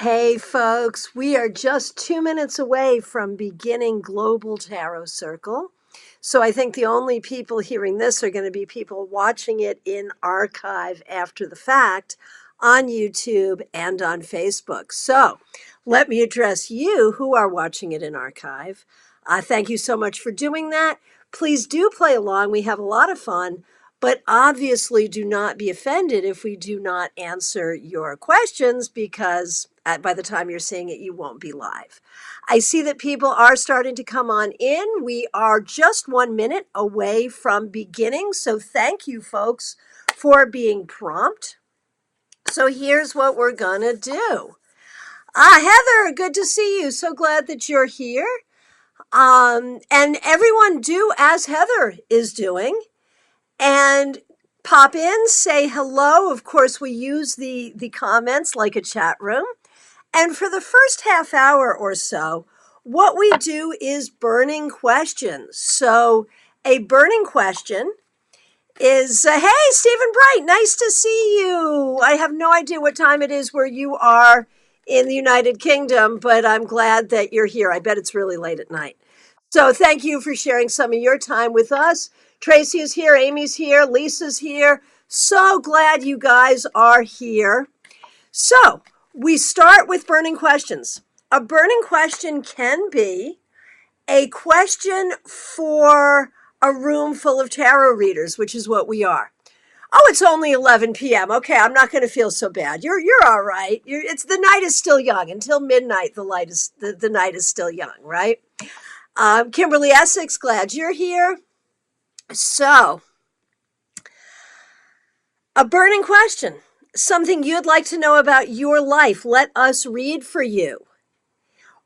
Hey, folks, we are just 2 minutes away from beginning Global Tarot Circle. So I think the only people hearing this are going to be people watching it in archive after the fact on YouTube and on Facebook. So let me address you who are watching it in archive. Thank you so much for doing that. Please do play along. We have a lot of fun. But obviously, do not be offended if we do not answer your questions because by the time you're seeing it, you won't be live. I see that people are starting to come on in. We are just 1 minute away from beginning. So thank you, folks, for being prompt. So here's what we're going to do. Heather, good to see you. So glad that you're here. And everyone do as Heather is doing. And pop in, say hello. Of course, we use the comments like a chat room. And for the first half hour or so, what we do is burning questions. So a burning question is, hey, Stephen Bright, nice to see you. I have no idea what time it is where you are in the United Kingdom, but I'm glad that you're here. I bet it's really late at night. So thank you for sharing some of your time with us. Tracy is here, Amy's here, Lisa's here. So glad you guys are here. So we start with burning questions. A burning question can be a question for a room full of tarot readers, which is what we are. Oh, it's only 11 p.m. Okay, I'm not going to feel so bad. You're all right. It's the night is still young. Until midnight, the night is still young, right? Kimberly Essex, glad you're here. So, a burning question, something you'd like to know about your life. Let us read for you.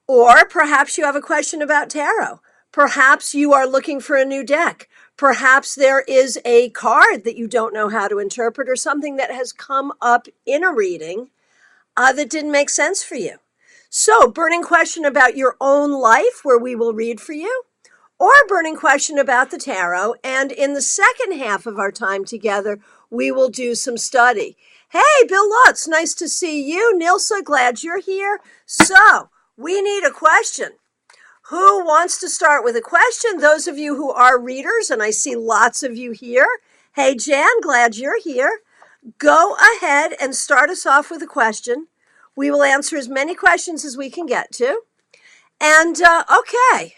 Or perhaps you have a question about tarot. Perhaps you are looking for a new deck. Perhaps there is a card that you don't know how to interpret or something that has come up in a reading that didn't make sense for you. So, burning question about your own life where we will read for you, or a burning question about the tarot. And in the second half of our time together, we will do some study. Hey, Bill Lutz, nice to see you. Nilsa, glad you're here. So, we need a question. Who wants to start with a question? Those of you who are readers, and I see lots of you here. Hey, Jan, glad you're here. Go ahead and start us off with a question. We will answer as many questions as we can get to. And, okay.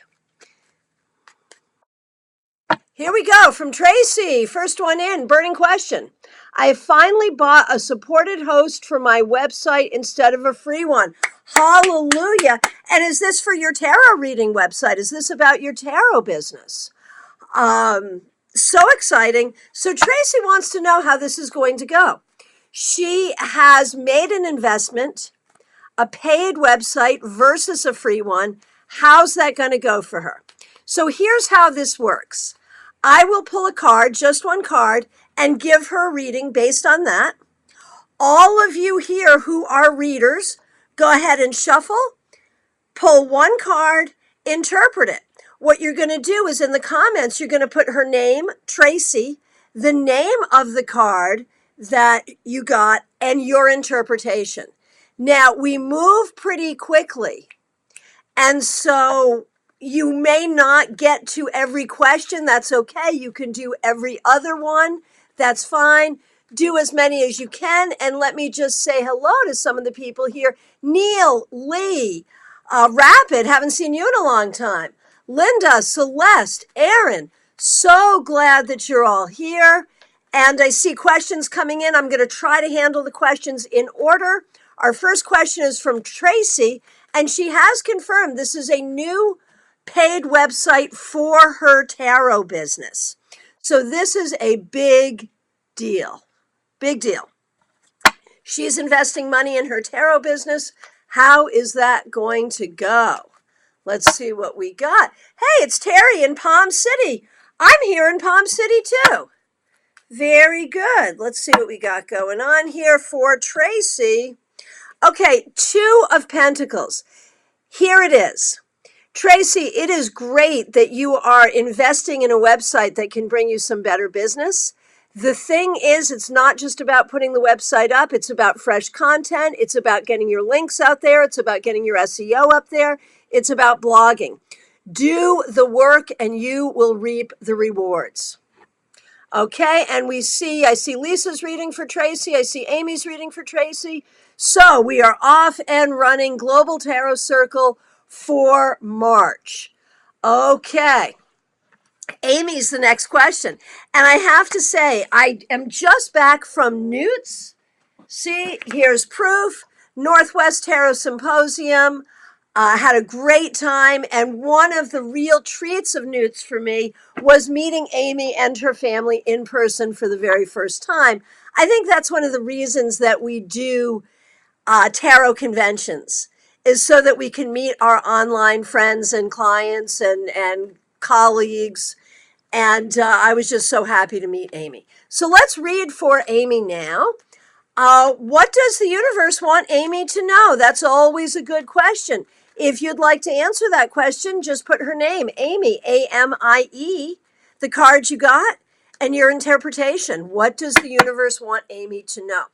Here we go from Tracy. First one in, burning question. I finally bought a supported host for my website instead of a free one. Hallelujah. And is this for your tarot reading website? Is this about your tarot business? So exciting. So Tracy wants to know how this is going to go. She has made an investment, a paid website versus a free one. How's that going to go for her? So here's how this works. I will pull a card, just one card, and give her a reading based on that. All of you here who are readers, go ahead and shuffle, pull one card, interpret it. What you're going to do is in the comments, you're going to put her name, Tracy, the name of the card that you got, and your interpretation. Now, we move pretty quickly, and so you may not get to every question. That's okay. You can do every other one. That's fine. Do as many as you can. And let me just say hello to some of the people here. Neil, Lee, Rapid, haven't seen you in a long time. Linda, Celeste, Aaron, so glad that you're all here. And I see questions coming in. I'm going to try to handle the questions in order. Our first question is from Tracy, and she has confirmed this is a new paid website for her tarot business. So this is a big deal. Big deal. She's investing money in her tarot business. How is that going to go? Let's see what we got. Hey, it's Terry in Palm City. I'm here in Palm City too. Very good. Let's see what we got going on here for Tracy. Okay, Two of Pentacles. Here it is. Tracy, it is great that you are investing in a website that can bring you some better business. The thing is, it's not just about putting the website up. It's about fresh content. It's about getting your links out there. It's about getting your SEO up there. It's about blogging. Do the work and you will reap the rewards. Okay, and I see Lisa's reading for Tracy. I see Amy's reading for Tracy. So we are off and running Global Tarot Circle for March. Okay. Amy's the next question. And I have to say, I am just back from Newt's. See, here's proof. Northwest Tarot Symposium. Had a great time. And one of the real treats of Newt's for me was meeting Amy and her family in person for the very first time. I think that's one of the reasons that we do tarot conventions, is so that we can meet our online friends and clients and colleagues. And I was just so happy to meet Amy. So let's read for Amy now. What does the universe want Amy to know? That's always a good question. If you'd like to answer that question, just put her name, Amy, A-M-I-E, the card you got, and your interpretation. What does the universe want Amy to know?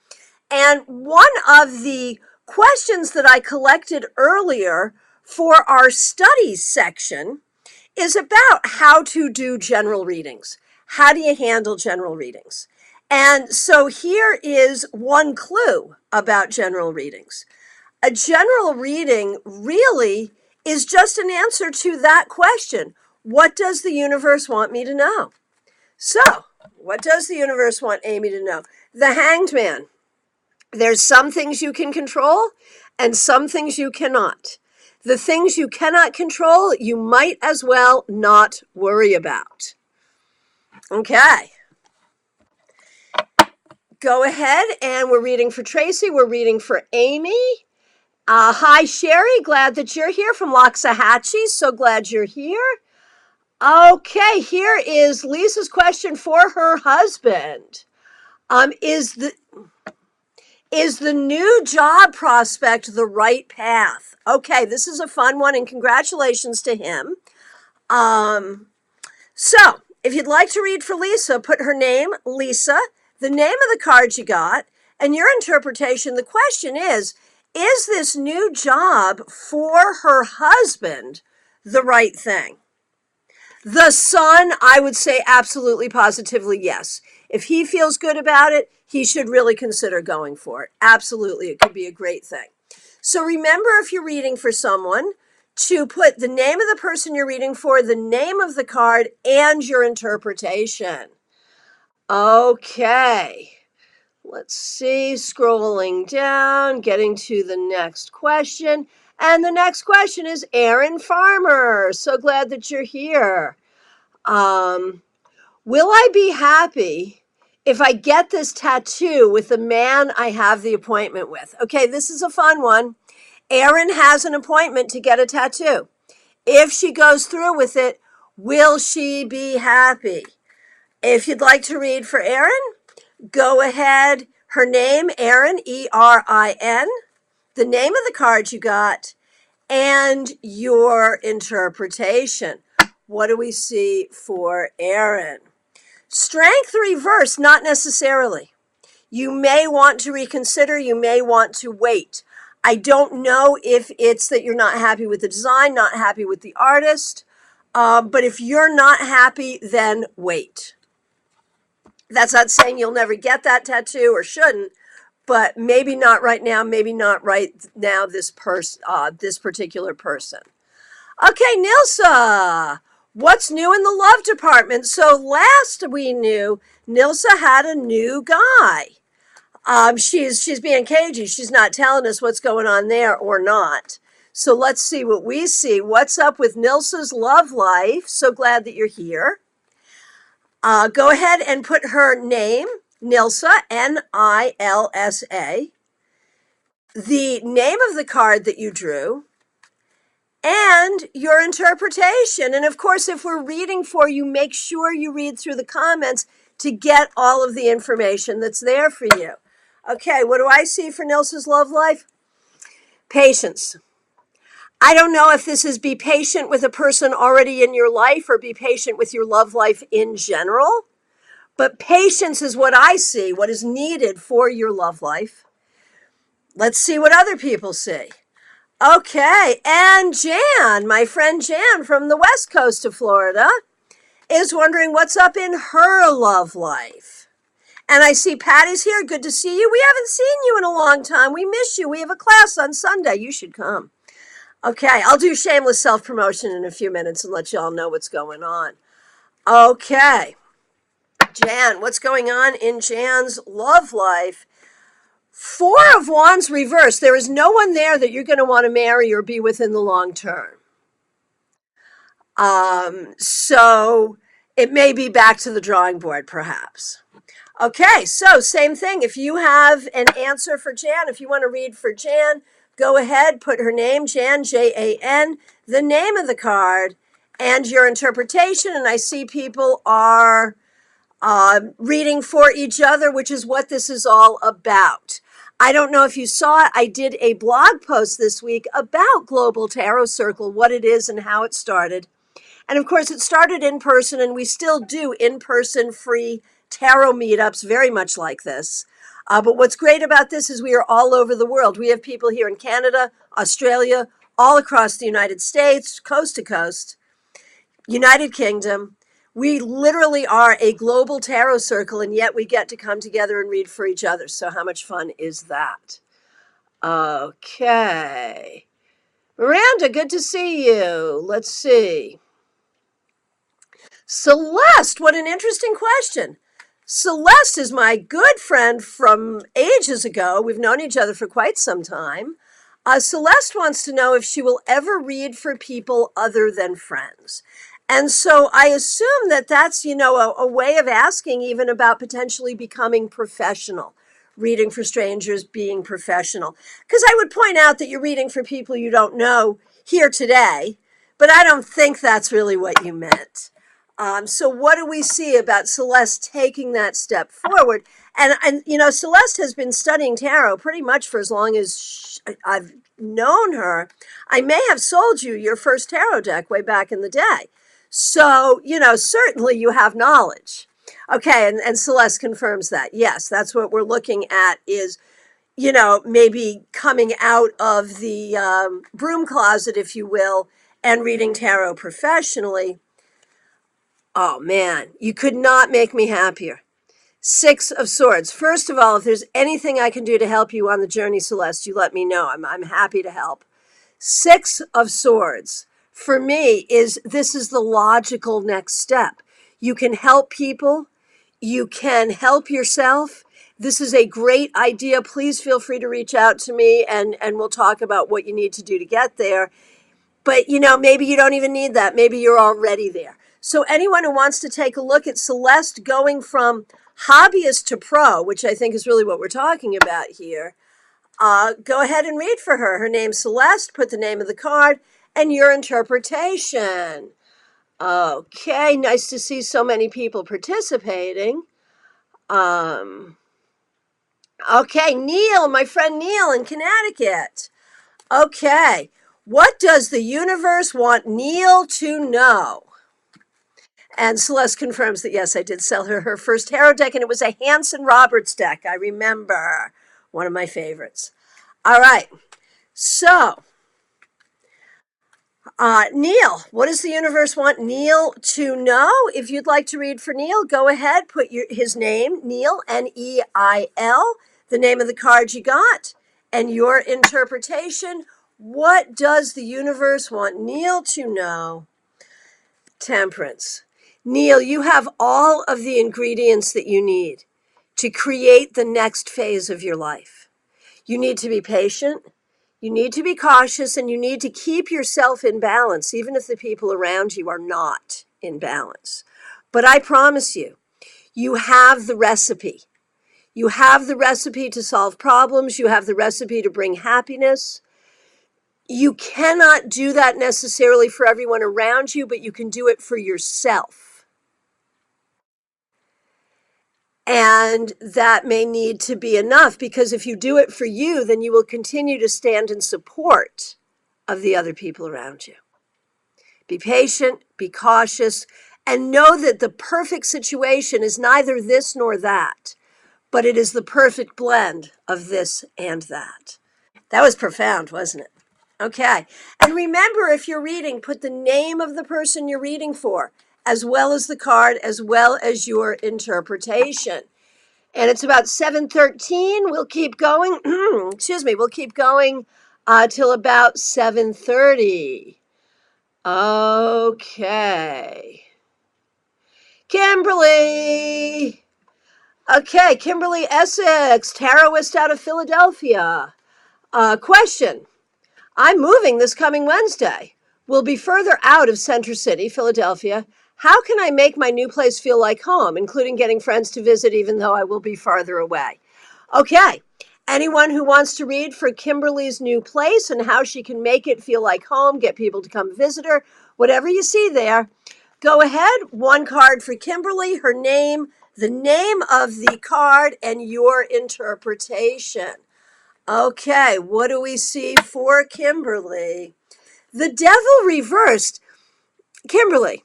And one of the questions that I collected earlier for our studies section is about how to do general readings. How do you handle general readings? And so here is one clue about general readings. A general reading really is just an answer to that question. What does the universe want me to know? So, what does the universe want Amy to know? The Hanged Man. There's some things you can control and some things you cannot. The things you cannot control, you might as well not worry about. Okay. Go ahead, and we're reading for Tracy. We're reading for Amy. Hi, Sherry. Glad that you're here from Loxahatchee. So glad you're here. Okay, here is Lisa's question for her husband. Is the new job prospect the right path? Okay, this is a fun one, and congratulations to him. So, if you'd like to read for Lisa, put her name, Lisa, the name of the card you got, and your interpretation. The question is this new job for her husband the right thing? The Sun, I would say absolutely, positively, yes. If he feels good about it, he should really consider going for it. Absolutely, it could be a great thing. So remember, if you're reading for someone, to put the name of the person you're reading for, the name of the card, and your interpretation. Okay. Let's see, scrolling down, getting to the next question. And the next question is Aaron Farmer. So glad that you're here. Will I be happy if I get this tattoo with the man I have the appointment with? Okay, this is a fun one. Aaron has an appointment to get a tattoo. If she goes through with it, will she be happy? If you'd like to read for Aaron, go ahead. Her name, Erin, E-R-I-N, the name of the card you got, and your interpretation. What do we see for Erin? Strength reverse, not necessarily. You may want to reconsider. You may want to wait. I don't know if it's that you're not happy with the design, not happy with the artist, but if you're not happy, then wait. That's not saying you'll never get that tattoo or shouldn't, but maybe not right now, maybe not right now, this particular person. Okay, Nilsa, what's new in the love department? So last we knew, Nilsa had a new guy. She's being cagey. She's not telling us what's going on there or not. So let's see what we see. What's up with Nilsa's love life? So glad that you're here. Go ahead and put her name, Nilsa, N-I-L-S-A, the name of the card that you drew, and your interpretation. And of course, if we're reading for you, make sure you read through the comments to get all of the information that's there for you. Okay, what do I see for Nilsa's love life? Patience. I don't know if this is be patient with a person already in your life or be patient with your love life in general, But patience is what I see, what is needed for your love life. Let's see what other people see. Okay, and Jan, my friend Jan from the west coast of Florida, is wondering what's up in her love life. And I see Patty's here. Good to see you. We haven't seen you in a long time. We miss you. We have a class on Sunday. You should come. Okay, I'll do shameless self-promotion in a few minutes and let y'all know what's going on. Okay, Jan, what's going on in Jan's love life? Four of Wands reversed. There is no one there that you're going to want to marry or be with in the long term. So it may be back to the drawing board, perhaps. Okay, so same thing. If you have an answer for Jan, if you want to read for Jan, go ahead, put her name, Jan, Jan, the name of the card, and your interpretation. And I see people are reading for each other, which is what this is all about. I don't know if you saw it. I did a blog post this week about Global Tarot Circle, what it is and how it started. And of course, it started in person, and we still do in-person free tarot meetups, very much like this. But what's great about this is we are all over the world. We have people here in Canada, Australia, all across the United States, coast to coast, United Kingdom. We literally are a global tarot circle, and yet we get to come together and read for each other. So how much fun is that? Okay. Miranda, good to see you. Let's see. Celeste, what an interesting question. Celeste is my good friend from ages ago. We've known each other for quite some time. Celeste wants to know if she will ever read for people other than friends. And so I assume that that's, a way of asking even about potentially becoming professional, reading for strangers, being professional. Because I would point out that you're reading for people you don't know here today, but I don't think that's really what you meant. So what do we see about Celeste taking that step forward? And Celeste has been studying tarot pretty much for as long as I've known her. I may have sold you your first tarot deck way back in the day. So, certainly you have knowledge. Okay, and Celeste confirms that. Yes, that's what we're looking at is, maybe coming out of the broom closet, if you will, and reading tarot professionally. Oh, man, you could not make me happier. Six of Swords. First of all, if there's anything I can do to help you on the journey, Celeste, you let me know. I'm happy to help. Six of Swords, for me, this is the logical next step. You can help people. You can help yourself. This is a great idea. Please feel free to reach out to me and we'll talk about what you need to do to get there. But, maybe you don't even need that. Maybe you're already there. So anyone who wants to take a look at Celeste going from hobbyist to pro, which I think is really what we're talking about here, go ahead and read for her. Her name's Celeste. Put the name of the card and your interpretation. Okay, nice to see so many people participating. Okay, Neil, my friend Neil in Connecticut. Okay, what does the universe want Neil to know? And Celeste confirms that, yes, I did sell her her first tarot deck, and it was a Hanson Roberts deck. I remember. One of my favorites. All right. So, Neil, what does the universe want Neil to know? If you'd like to read for Neil, go ahead. Put his name, Neil, Neil, the name of the card you got, and your interpretation. What does the universe want Neil to know? Temperance. Neil, you have all of the ingredients that you need to create the next phase of your life. You need to be patient, you need to be cautious, and you need to keep yourself in balance, even if the people around you are not in balance. But I promise you, you have the recipe. You have the recipe to solve problems. You have the recipe to bring happiness. You cannot do that necessarily for everyone around you, but you can do it for yourself. And that may need to be enough, because if you do it for you, then you will continue to stand in support of the other people around you. Be patient, be cautious, and know that the perfect situation is neither this nor that, but it is the perfect blend of this and that. That was profound, wasn't it? Okay. And remember, if you're reading, put the name of the person you're reading for, as well as the card, as well as your interpretation. And it's about 7:13. We'll keep going. Excuse me. We'll keep going till about 7:30. Okay. Kimberly. Okay, Kimberly Essex, tarotist out of Philadelphia. Question. I'm moving this coming Wednesday. We'll be further out of Center City, Philadelphia. How can I make my new place feel like home, including getting friends to visit, even though I will be farther away? Okay. Anyone who wants to read for Kimberly's new place and how she can make it feel like home, get people to come visit her, whatever you see there, go ahead. One card for Kimberly, her name, the name of the card, and your interpretation. Okay, what do we see for Kimberly? The Devil reversed. Kimberly,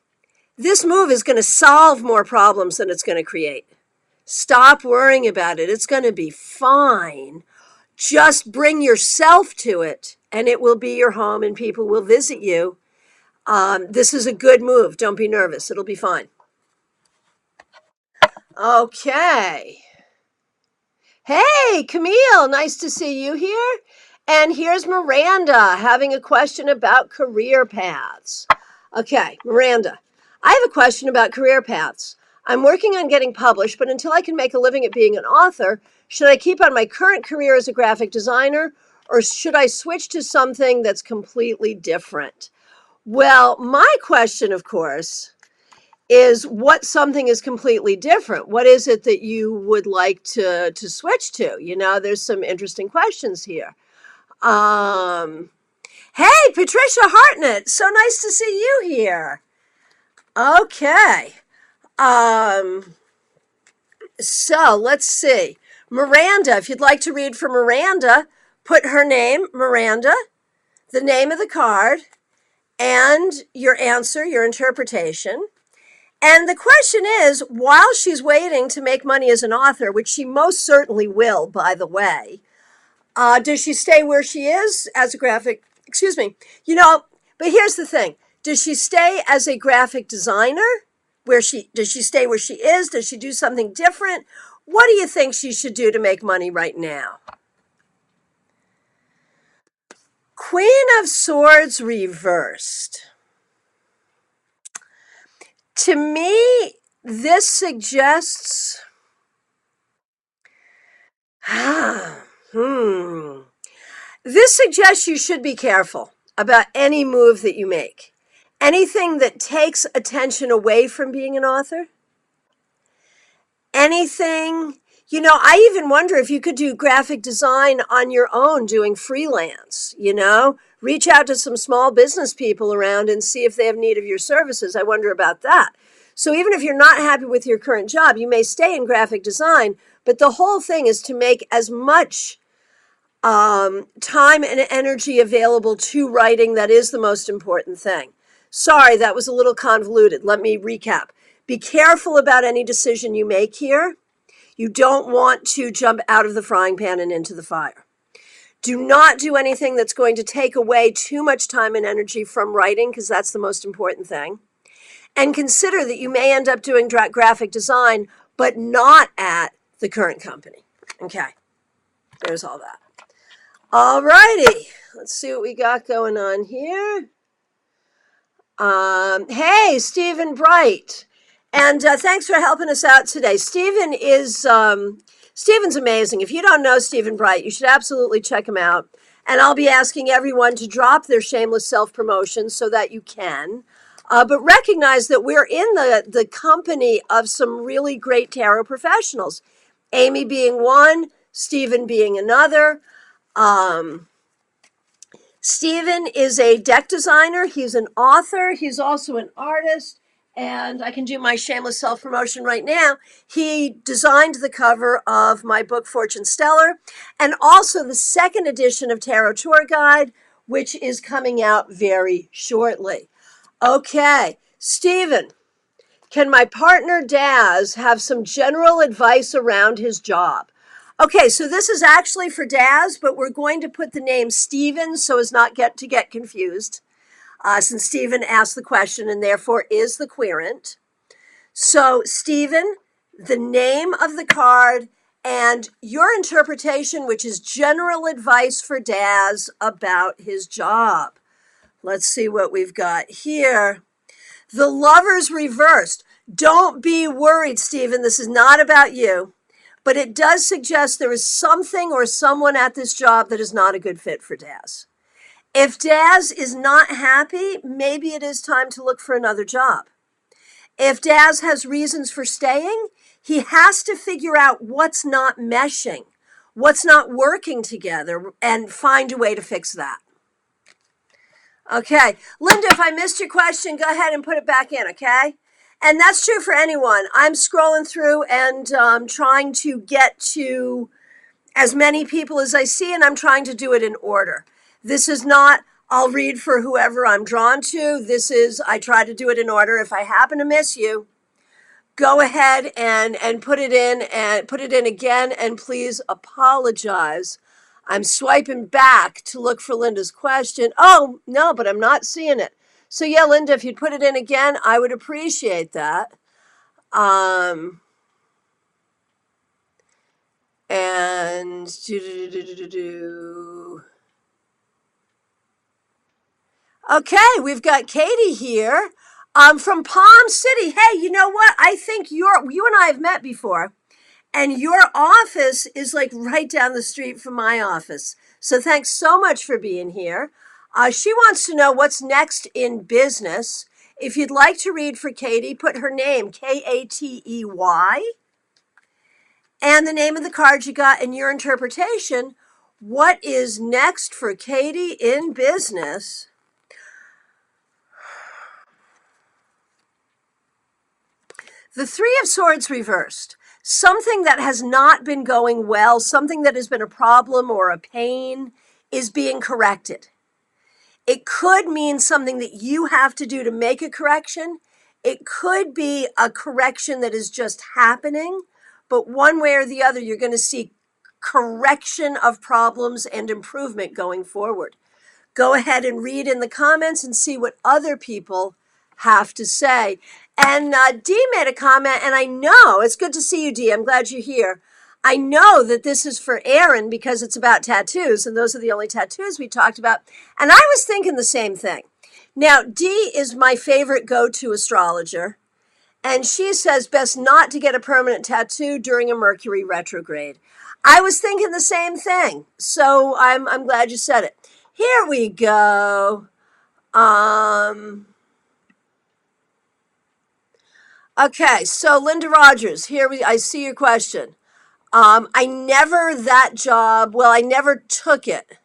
this move is going to solve more problems than it's going to create. Stop worrying about it. It's going to be fine. Just bring yourself to it, and it will be your home, and people will visit you. This is a good move. Don't be nervous. It'll be fine. Okay. Hey, Camille, nice to see you here. And here's Miranda having a question about career paths. Okay, Miranda, I have a question about career paths. I'm working on getting published, but until I can make a living at being an author, should I keep on my current career as a graphic designer, or should I switch to something that's completely different? Well, my question, of course, is what something is completely different. What is it that you would like to switch to? You know, there's some interesting questions here. Hey, Patricia Hartnett, so nice to see you here. Okay. So let's see. Miranda, if you'd like to read for Miranda, put her name, Miranda, the name of the card, and your answer, your interpretation. And the question is, while she's waiting to make money as an author, which she most certainly will, by the way, does she stay where she is as a graphic, but here's the thing. Does she stay as a graphic designer? Does she stay where she is? Does she do something different? What do you think she should do to make money right now? Queen of Swords reversed. To me, this suggests, this suggests you should be careful about any move that you make. Anything that takes attention away from being an author. Anything, I even wonder if you could do graphic design on your own doing freelance, reach out to some small business people around and see if they have need of your services. I wonder about that. So even if you're not happy with your current job, you may stay in graphic design, but the whole thing is to make as much time and energy available to writing. That is the most important thing. Sorry, that was a little convoluted. Let me recap. Be careful about any decision you make here. You don't want to jump out of the frying pan and into the fire. Do not do anything that's going to take away too much time and energy from writing, because that's the most important thing. And consider that you may end up doing graphic design, but not at the current company. Okay, there's all that. All righty, let's see what we got going on here. Hey, Stephen Bright. And thanks for helping us out today. Stephen's amazing. If you don't know Stephen Bright, you should absolutely check him out. And I'll be asking everyone to drop their shameless self-promotion so that you can. But recognize that we're in the company of some really great tarot professionals. Amy being one, Stephen being another. Stephen is a deck designer. He's an author. He's also an artist. And I can do my shameless self-promotion right now. He designed the cover of my book, Fortune Stellar, and also the second edition of Tarot Tour Guide, which is coming out very shortly. Okay, Stephen, Can my partner Daz have some general advice around his job? Okay, so this is actually for Daz, but we're going to put the name Stephen so as not to get confused, since Stephen asked the question and therefore is the querent. So, Stephen, the name of the card and your interpretation, which is general advice for Daz about his job. Let's see what we've got here. The Lovers reversed. Don't be worried, Stephen. This is not about you. But it does suggest there is something or someone at this job that is not a good fit for Daz. If Daz is not happy, maybe it is time to look for another job. If Daz has reasons for staying, he has to figure out what's not meshing, what's not working together, and find a way to fix that. Okay, Linda, if I missed your question, go ahead and put it back in, okay? And that's true for anyone. I'm scrolling through and trying to get to as many people as I see, and I'm trying to do it in order. This is not, I'll read for whoever I'm drawn to. This is, I try to do it in order. If I happen to miss you, go ahead and put it in again, and please apologize. I'm swiping back to look for Linda's question. Oh, no, but I'm not seeing it. So yeah, Linda, if you'd put it in again, I would appreciate that. And okay, we've got Katie here from Palm City. Hey, you know what? I think you and I have met before, and your office is like right down the street from my office. So thanks so much for being here. She wants to know what's next in business. If you'd like to read for Katie, put her name, Katey, and the name of the card you got and your interpretation. What is next for Katie in business? The Three of Swords reversed. Something that has not been going well, something that has been a problem or a pain, is being corrected. It could mean something that you have to do to make a correction. It could be a correction that is just happening, but one way or the other, you're going to see correction of problems and improvement going forward. Go ahead and read in the comments and see what other people have to say. And Dee made a comment, and I know, it's good to see you, Dee. I'm glad you're here. I know that this is for Aaron because it's about tattoos, and those are the only tattoos we talked about. And I was thinking the same thing. Now, Dee is my favorite go-to astrologer, and she says best not to get a permanent tattoo during a Mercury retrograde. I was thinking the same thing, so I'm glad you said it. Here we go. Okay, so Linda Rogers, I see your question. I never took it.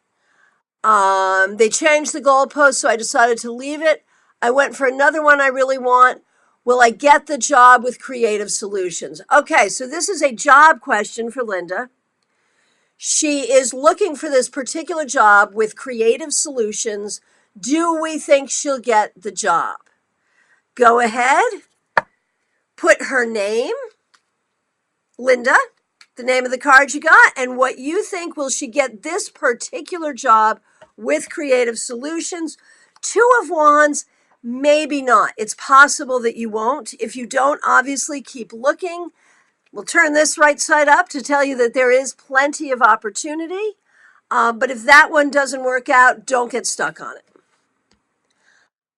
They changed the goalpost, so I decided to leave it. I went for another one I really want. Will I get the job with Creative Solutions? Okay, so this is a job question for Linda. She is looking for this particular job with Creative Solutions. Do we think she'll get the job? Go ahead. Put her name, Linda, the name of the card you got, and what you think, will she get this particular job with Creative Solutions? Two of Wands, maybe not. It's possible that you won't. If you don't, obviously keep looking. We'll turn this right side up to tell you that there is plenty of opportunity. But if that one doesn't work out, don't get stuck on it.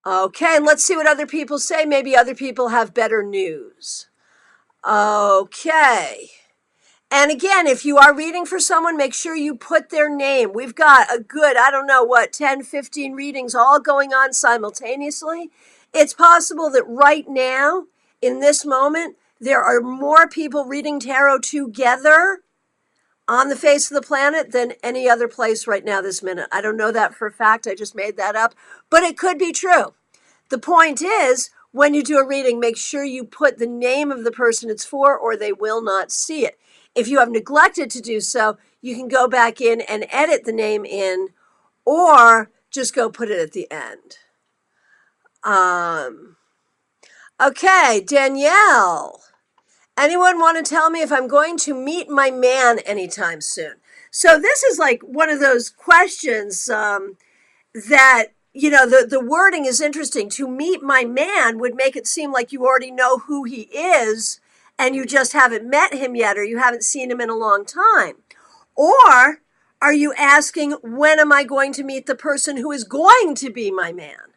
Okay, and let's see what other people say. Maybe other people have better news. Okay. And again, if you are reading for someone, make sure you put their name. We've got a good, 10, 15 readings all going on simultaneously. It's possible that right now, in this moment, there are more people reading tarot together on the face of the planet than any other place right now this minute. I don't know that for a fact. I just made that up, but it could be true. The point is, when you do a reading, make sure you put the name of the person it's for, or they will not see it. If you have neglected to do so, you can go back in and edit the name in, or just go put it at the end. Okay, Danielle. Anyone want to tell me if I'm going to meet my man anytime soon? So this is like one of those questions that, the wording is interesting. To meet my man would make it seem like you already know who he is and you just haven't met him yet, or you haven't seen him in a long time. Or are you asking, when am I going to meet the person who is going to be my man?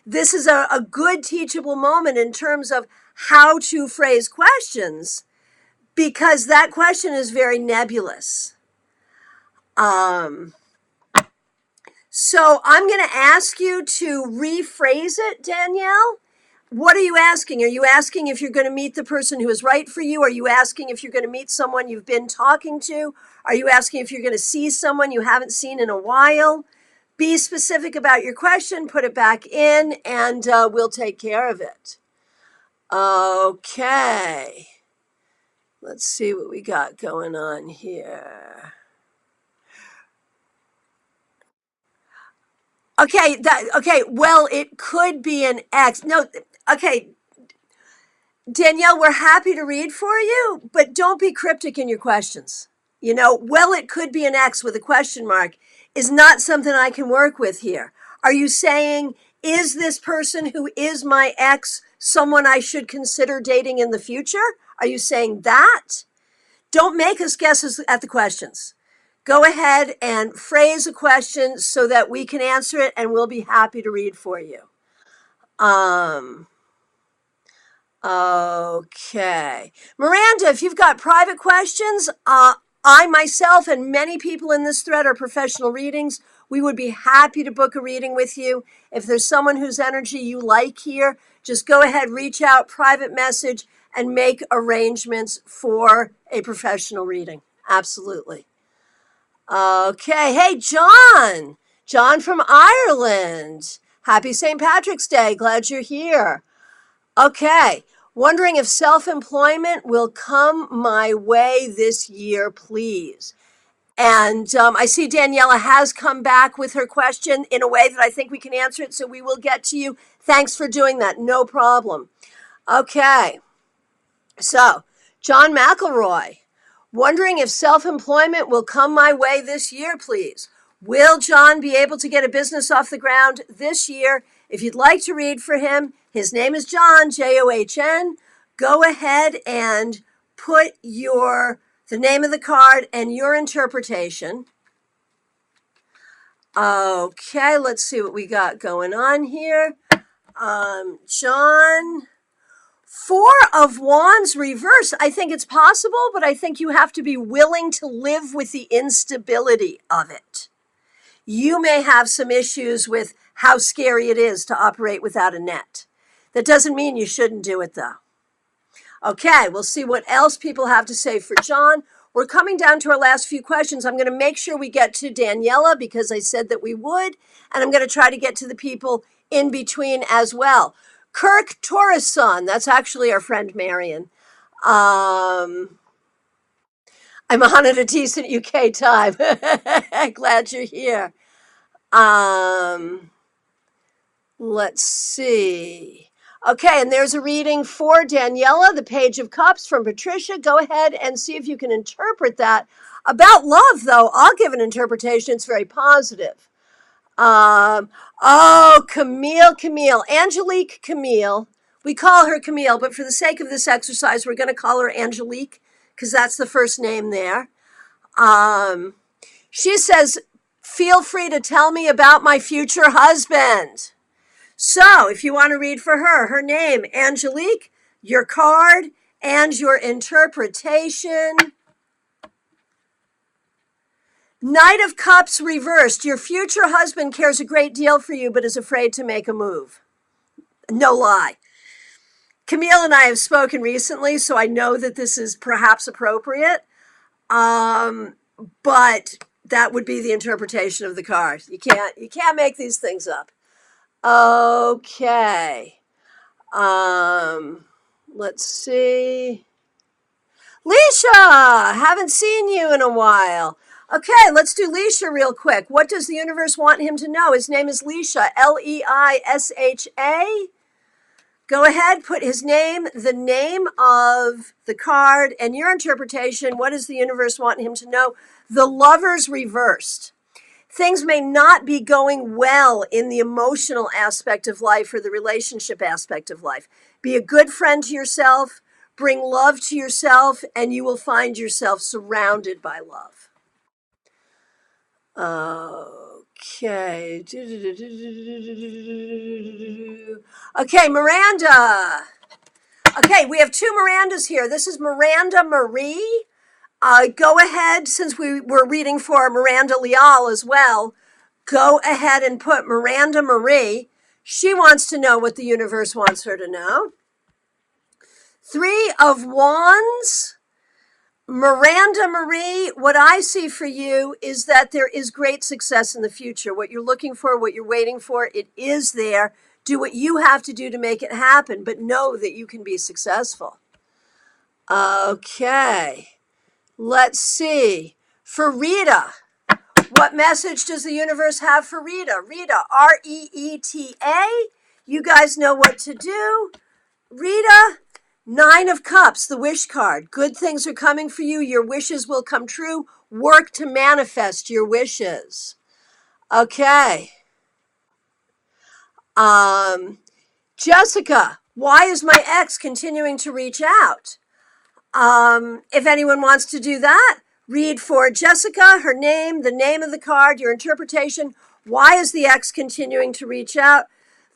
This is a good teachable moment in terms of how to phrase questions, because that question is very nebulous. So I'm going to ask you to rephrase it, Danielle. What are you asking? Are you asking if you're going to meet the person who is right for you? Are you asking if you're going to meet someone you've been talking to? Are you asking if you're going to see someone you haven't seen in a while? Be specific about your question, put it back in, and we'll take care of it. Okay. Let's see what we got going on here. Okay, well, it could be an X. No, okay, Danielle, we're happy to read for you, but don't be cryptic in your questions. Well, it could be an X with a question mark is not something I can work with here. Are you saying, is this person who is my ex someone I should consider dating in the future? Are you saying that? Don't make us guesses at the questions. Go ahead and phrase a question so that we can answer it, and we'll be happy to read for you. Okay. Miranda, if you've got private questions, I myself and many people in this thread are professional readings. We would be happy to book a reading with you. If there's someone whose energy you like here, just go ahead, reach out, private message, and make arrangements for a professional reading. Absolutely. Okay. Hey, John. John from Ireland. Happy St. Patrick's Day. Glad you're here. Okay. Wondering if self-employment will come my way this year, please. And I see Daniela has come back with her question in a way that I think we can answer it, so we will get to you. Thanks for doing that. No problem. Okay. So, John McElroy, wondering if self-employment will come my way this year, please. Will John be able to get a business off the ground this year? If you'd like to read for him, his name is John, John. Go ahead and put the name of the card and your interpretation. Okay, let's see what we got going on here. John, Four of Wands reverse. I think it's possible, but I think you have to be willing to live with the instability of it. You may have some issues with how scary it is to operate without a net. That doesn't mean you shouldn't do it, though. Okay, we'll see what else people have to say for John. We're coming down to our last few questions. I'm going to make sure we get to Daniela because I said that we would, and I'm going to try to get to the people in between as well. Kirk Torreson, that's actually our friend Marion. I'm on at a decent UK time. Glad you're here. Let's see. Okay, and there's a reading for Daniela, the Page of Cups from Patricia. Go ahead and see if you can interpret that. About love, though, I'll give an interpretation. It's very positive. Camille. Angelique Camille. We call her Camille, but for the sake of this exercise, we're going to call her Angelique because that's the first name there. She says, feel free to tell me about my future husband. So if you want to read for her name, Angelique, your card, and your interpretation. Knight of Cups reversed. Your future husband cares a great deal for you, but is afraid to make a move. No lie. Camille and I have spoken recently, so I know that this is perhaps appropriate. But that would be the interpretation of the card. You can't make these things up. Okay. Let's see. Leisha, haven't seen you in a while. Okay, let's do Leisha real quick. What does the universe want him to know? His name is Leisha, Leisha. Go ahead, put his name, the name of the card, and your interpretation. What does the universe want him to know? The Lovers reversed. Things may not be going well in the emotional aspect of life or the relationship aspect of life. Be a good friend to yourself, bring love to yourself, and you will find yourself surrounded by love. Okay. Okay, Miranda. Okay, we have two Mirandas here. This is Miranda Marie. Go ahead, since we were reading for Miranda Leal as well, go ahead and put Miranda Marie. She wants to know what the universe wants her to know. Three of Wands. Miranda Marie, what I see for you is that there is great success in the future. What you're looking for, what you're waiting for, it is there. Do what you have to do to make it happen, but know that you can be successful. Okay. Let's see. For Rita, what message does the universe have for Rita? Rita, Reeta. You guys know what to do. Rita, 9 of Cups, the wish card. Good things are coming for you. Your wishes will come true. Work to manifest your wishes. Okay. Jessica, why is my ex continuing to reach out? If anyone wants to do that, read for Jessica, her name, the name of the card, your interpretation. Why is the ex continuing to reach out?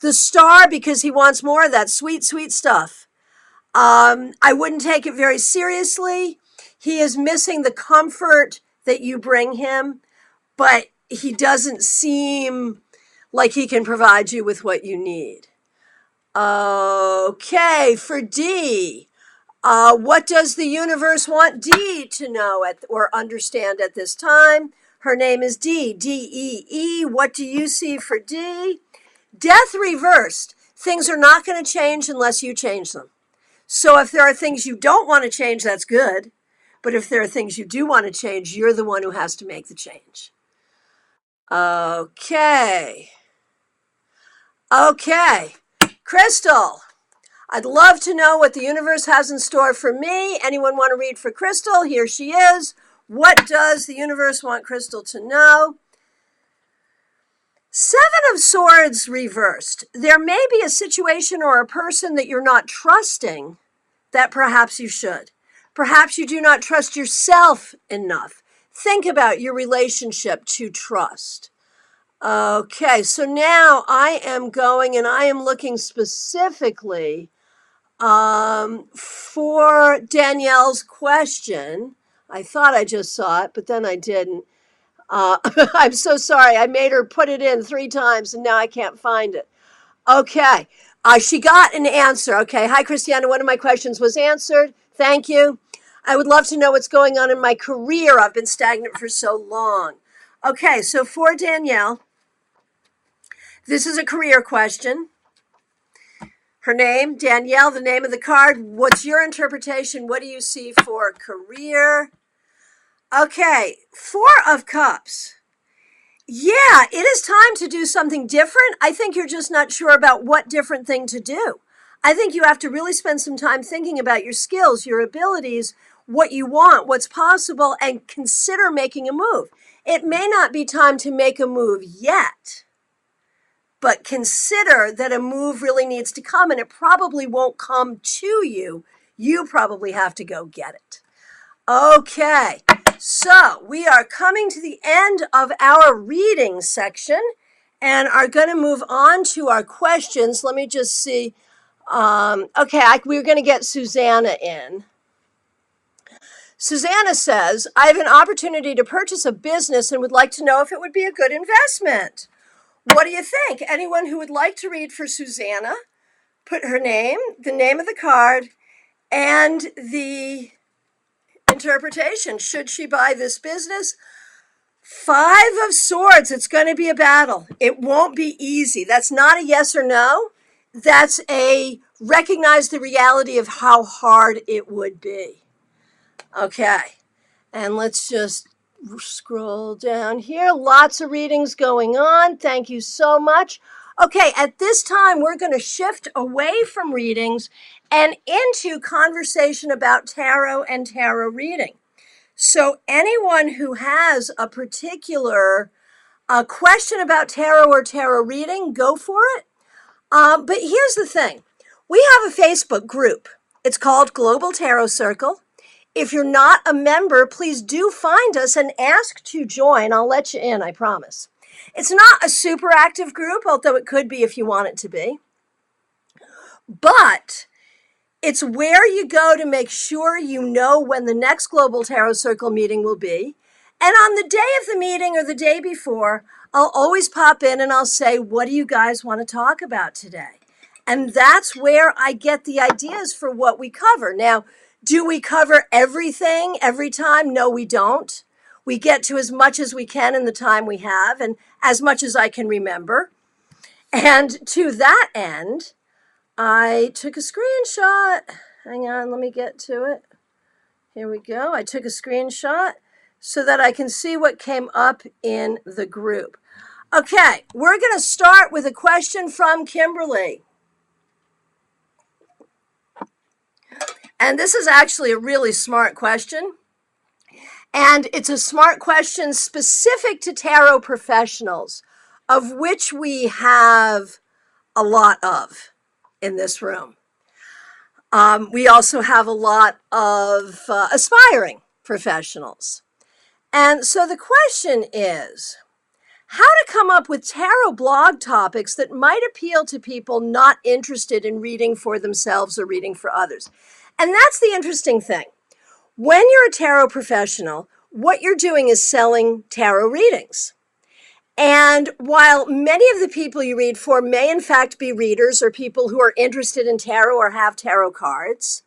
The Star, because he wants more of that sweet, sweet stuff. I wouldn't take it very seriously. He is missing the comfort that you bring him, but he doesn't seem like he can provide you with what you need. Okay, for D. What does the universe want Dee to know or understand at this time? Her name is Dee, D-E-E. What do you see for Dee? Death reversed. Things are not going to change unless you change them. So if there are things you don't want to change, that's good. But if there are things you do want to change, you're the one who has to make the change. Okay. Okay. Crystal. I'd love to know what the universe has in store for me. Anyone want to read for Crystal? Here she is. What does the universe want Crystal to know? 7 of Swords reversed. There may be a situation or a person that you're not trusting that perhaps you should. Perhaps you do not trust yourself enough. Think about your relationship to trust. Okay, so now I am going and I am looking specifically for Danielle's question. I thought I just saw it, but then I didn't. I'm so sorry. I made her put it in 3 times and now I can't find it. Okay. She got an answer. Okay. Hi, Christiana. One of my questions was answered. Thank you. I would love to know what's going on in my career. I've been stagnant for so long. Okay. So for Danielle, this is a career question. Her name, Danielle, the name of the card. What's your interpretation? What do you see for career? Okay. 4 of Cups. Yeah, it is time to do something different. I think you're just not sure about what different thing to do. I think you have to really spend some time thinking about your skills, your abilities, what you want, what's possible, and consider making a move. It may not be time to make a move yet, but consider that a move really needs to come, and it probably won't come to you. You probably have to go get it. Okay, so we are coming to the end of our reading section and are going to move on to our questions. Let me just see. We're going to get Susanna in. Susanna says, I have an opportunity to purchase a business and would like to know if it would be a good investment. What do you think? Anyone who would like to read for Susanna, put her name, the name of the card, and the interpretation. Should she buy this business? 5 of Swords. It's going to be a battle. It won't be easy. That's not a yes or no. That's a recognize the reality of how hard it would be. Okay. And let's just scroll down here. Lots of readings going on. Thank you so much. Okay, at this time, we're going to shift away from readings and into conversation about tarot and tarot reading. So anyone who has a particular question about tarot or tarot reading, go for it. But here's the thing. We have a Facebook group. It's called Global Tarot Circle. If you're not a member, please do find us and ask to join. I'll let you in, I promise. It's not a super active group, although it could be if you want it to be. But it's where you go to make sure you know when the next Global Tarot Circle meeting will be. And on the day of the meeting or the day before, I'll always pop in and I'll say, what do you guys want to talk about today? And that's where I get the ideas for what we cover. Now, do we cover everything every time? No, we don't. We get to as much as we can in the time we have and as much as I can remember. And to that end, I took a screenshot. Hang on, let me get to it. Here we go. I took a screenshot so that I can see what came up in the group. Okay, we're going to start with a question from Kimberly. And this is actually a really smart question. And it's a smart question specific to tarot professionals, of which we have a lot of in this room. We also have a lot of aspiring professionals. And so the question is, how to come up with tarot blog topics that might appeal to people not interested in reading for themselves or reading for others. And that's the interesting thing. When you're a tarot professional, what you're doing is selling tarot readings. And while many of the people you read for may in fact be readers or people who are interested in tarot or have tarot cards,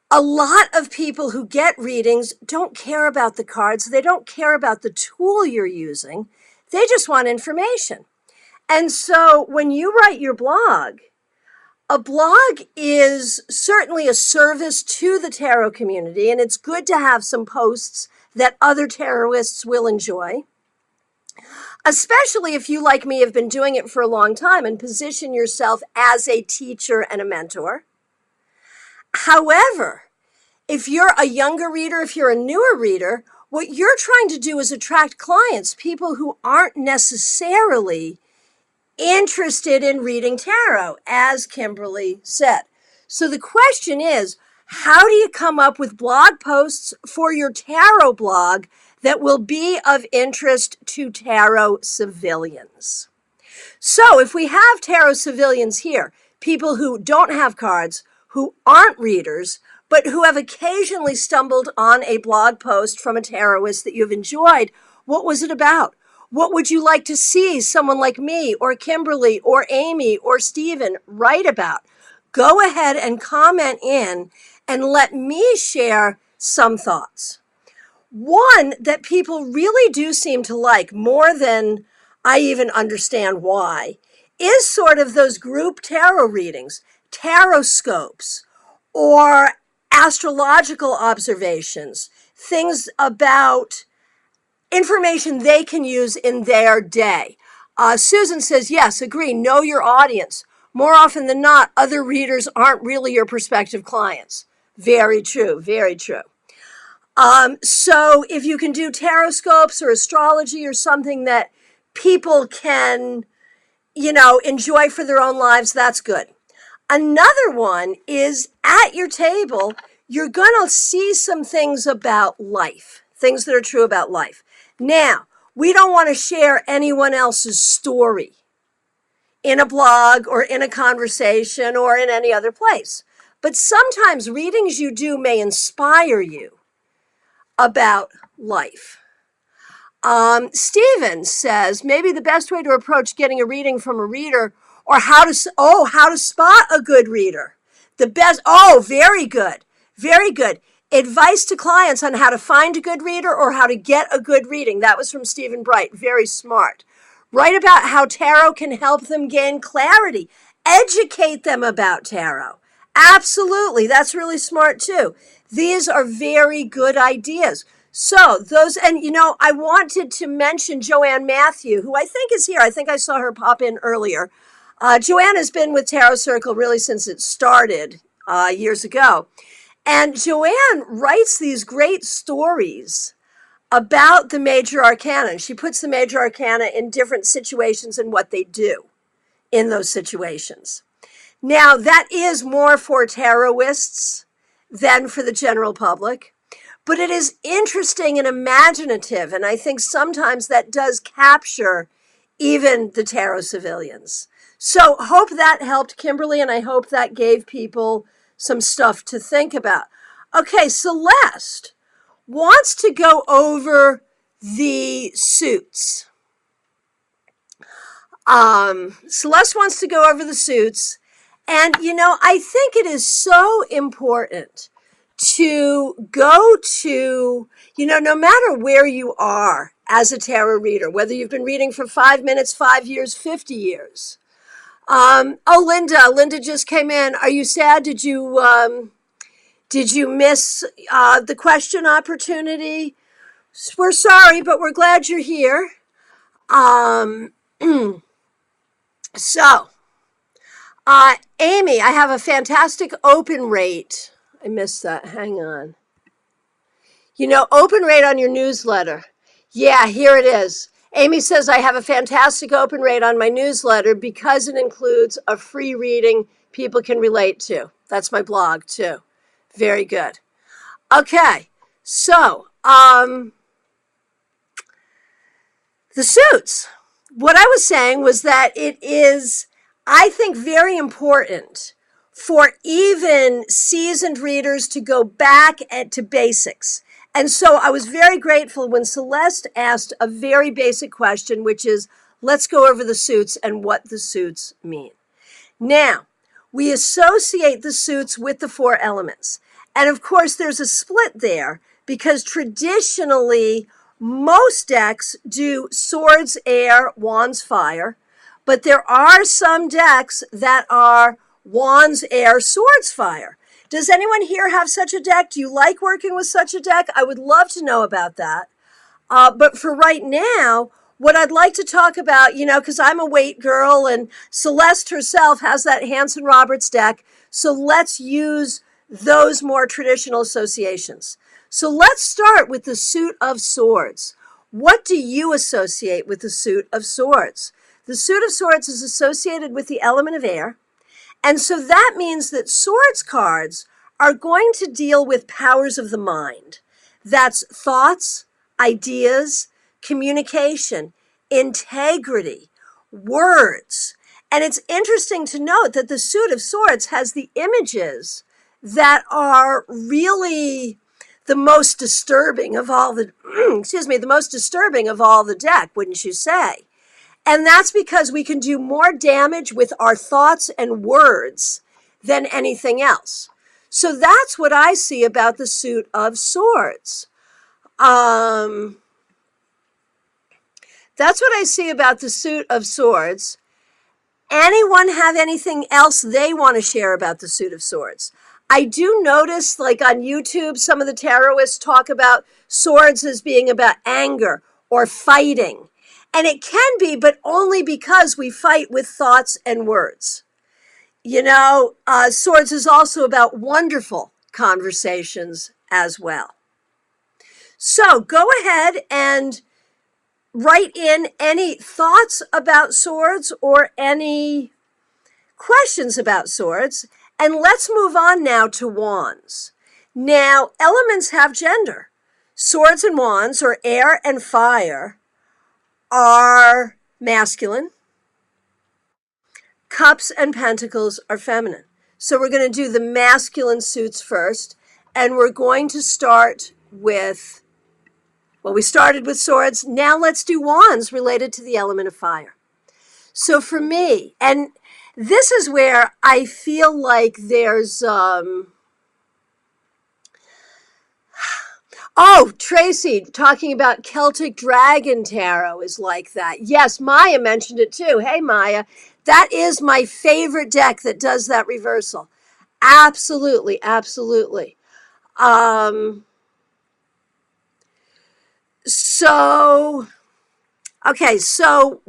a lot of people who get readings don't care about the cards. They don't care about the tool you're using. They just want information. And so when you write your blog, a blog is certainly a service to the tarot community, and it's good to have some posts that other tarotists will enjoy, especially if you, like me, have been doing it for a long time and position yourself as a teacher and a mentor. However, if you're a younger reader, if you're a newer reader, what you're trying to do is attract clients, people who aren't necessarily interested in reading tarot, as Kimberly said. So the question is, how do you come up with blog posts for your tarot blog that will be of interest to tarot civilians? So if we have tarot civilians here, people who don't have cards, who aren't readers, but who have occasionally stumbled on a blog post from a tarotist that you've enjoyed, what was it about? What would you like to see someone like me or Kimberly or Amy or Stephen write about? Go ahead and comment in and let me share some thoughts. One that people really do seem to like more than I even understand why is sort of those group tarot readings, taroscopes, or astrological observations, things about information they can use in their day. Susan says, yes, agree, know your audience. More often than not, other readers aren't really your prospective clients. Very true, very true. So if you can do taroscopes or astrology or something that people can, enjoy for their own lives, that's good. Another one is at your table, you're going to see some things about life, things that are true about life. Now, we don't want to share anyone else's story in a blog or in a conversation or in any other place. But sometimes readings you do may inspire you about life. Stephen says, maybe the best way to approach getting a reading from a reader or how to spot a good reader. Very good. Very good. Advice to clients on how to find a good reader or how to get a good reading. That was from Stephen Bright. Very smart. Write about how tarot can help them gain clarity. Educate them about tarot. Absolutely. That's really smart too. These are very good ideas. So those, and I wanted to mention Joanne Matthew, who I think is here. I think I saw her pop in earlier. Joanne has been with Tarot Circle really since it started years ago. And Joanne writes these great stories about the major arcana. She puts the major arcana in different situations and what they do in those situations. Now, that is more for tarotists than for the general public, but it is interesting and imaginative, and I think sometimes that does capture even the tarot civilians. So hope that helped, Kimberly, and I hope that gave people some stuff to think about. Okay, Celeste wants to go over the suits. Celeste wants to go over the suits. And, I think it is so important to go to, no matter where you are as a tarot reader, whether you've been reading for 5 minutes, 5 years, 50 years. Linda just came in. Are you sad? Did you miss the question opportunity? We're sorry, but we're glad you're here. So, Amy, I have a fantastic open rate. I missed that. Hang on. Open rate on your newsletter. Yeah, here it is. Amy says, I have a fantastic open rate on my newsletter because it includes a free reading people can relate to. That's my blog, too. Very good. Okay, so, the suits. What I was saying was that it is, I think, very important for even seasoned readers to go back to basics. And so I was very grateful when Celeste asked a very basic question, which is, let's go over the suits and what the suits mean. Now, we associate the suits with the 4 elements. And of course, there's a split there because traditionally, most decks do swords, air, wands, fire, but there are some decks that are wands, air, swords, fire. Does anyone here have such a deck? Do you like working with such a deck? I would love to know about that. But for right now, what I'd like to talk about, because I'm a weight girl and Celeste herself has that Hanson Roberts deck, so let's use those more traditional associations. So let's start with the suit of swords. What do you associate with the suit of swords? The suit of swords is associated with the element of air. And so that means that swords cards are going to deal with powers of the mind. That's thoughts, ideas, communication, integrity, words. And it's interesting to note that the suit of swords has the images that are really the most disturbing of all the, the most disturbing of all the deck, wouldn't you say? And that's because we can do more damage with our thoughts and words than anything else. So that's what I see about the suit of swords. That's what I see about the suit of swords. Anyone have anything else they want to share about the suit of swords? I do notice, like on YouTube, some of the tarotists talk about swords as being about anger or fighting. And it can be, but only because we fight with thoughts and words. Swords is also about wonderful conversations as well. So go ahead and write in any thoughts about swords or any questions about swords. And let's move on now to wands. Now, elements have gender. Swords and wands, or air and fire, are masculine. Cups and pentacles are feminine. So we're going to do the masculine suits first. And we're going to start with, we started with swords. Now let's do wands related to the element of fire. So for me, and this is where I feel like there's, Tracy talking about Celtic Dragon Tarot is like that. Yes, Maya mentioned it too. Hey, Maya, that is my favorite deck that does that reversal. Absolutely, absolutely. So, okay, so